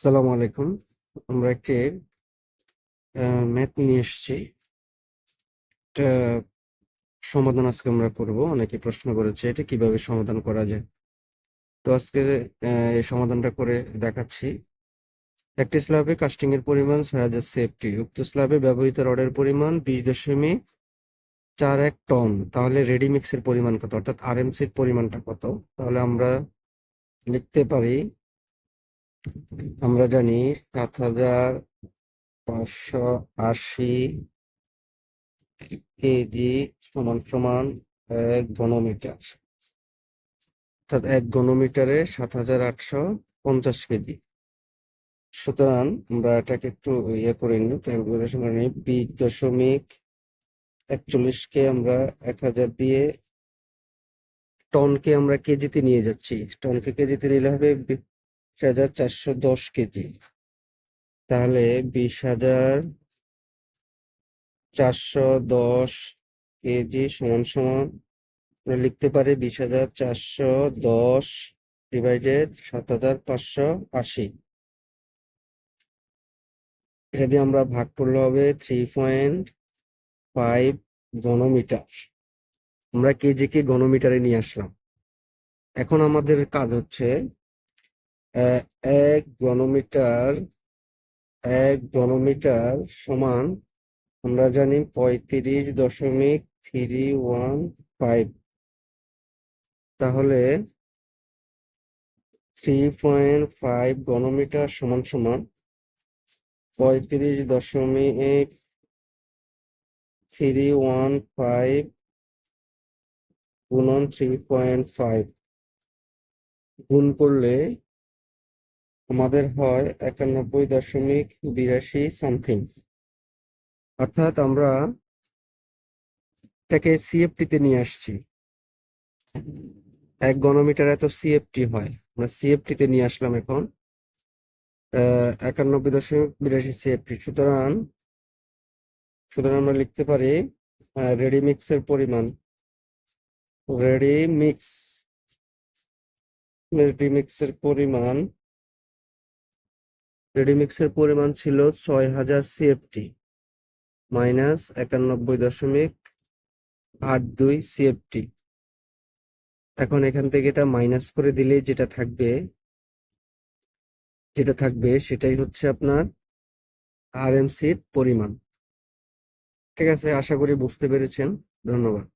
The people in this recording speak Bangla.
আসসালামু আলাইকুম। আমরা একটি ম্যাথ নিয়ে এসেছি। এটা সমাধান আজকে আমরা করব। অনেকে প্রশ্ন করেছে এটা কিভাবে সমাধান করা যায়। তো আজকে এই সমাধানটা করে দেখাচ্ছি। একটি স্ল্যাবে কাস্টিং এর পরিমাণ ৬০০০ সেফটি। উক্ত স্ল্যাবে ব্যবহৃত রডের পরিমাণ ২০.৪১ টন। তাহলে রেডি মিক্সের পরিমাণ কত, অর্থাৎ আরএমসির পরিমাণটা কত? তাহলে আমরা লিখতে পারি, আমরা জানি ৭৫৮০ কেজি সমান সমান ১ ঘনমিটার, অর্থাৎ ১ ঘনমিটারে ৭৮৫০ কেজি। সুতরাং আমরা এটাকে একটু করে নিই, ক্যালকুলেশন করে নিই। ২০.৪১ কে আমরা ১০০০ দিয়ে টনকে আমরা কেজিতে নিয়ে যাচ্ছি। টনকে কেজিতে নিলে হবে ২০,৪১০ কেজি। তাহলে ২০,৪১০ কেজি সমান সমান আমরা লিখতে পারি ২০,৪১০ ডিভাইডেড ৭৫৮০। এটা দিয়ে আমরা ভাগ করলে হবে 3.5 ঘনমিটার। আমরা কেজিকে ঘনমিটারে নিয়ে আসলাম। এখন আমাদের কাজ হচ্ছে ১ ঘনমিটার সমান আমরা জানি ৩৫.৩15। তাহলে 3.5 ঘনমিটার সমান সমান ৩৫.৩15 গুণন 3.5 গুণ করলে আমাদের হয় ৯১.৮২ সামথিং। অর্থাৎ আমরা এটাকে সিএফটিতে নিয়ে আসছি। ১ ঘনমিটার এত সিএফটি হয়, আমরা সিএফটিতে নিয়ে আসলাম। এখন ৯১.৮২ সিএফটি। সুতরাং আমরা লিখতে পারি রেডি মিক্সের পরিমাণ, রেডি মিক্সের পরিমাণ ছিল ৬০০০ সিএফটি মাইনাস ৯১.৮২ সিএফটি। এখন এখান থেকে এটা মাইনাস করে দিলে যেটা থাকবে সেটাই হচ্ছে আপনার আরএমসির পরিমাণ। ঠিক আছে, আশা করি বুঝতে পেরেছেন। ধন্যবাদ।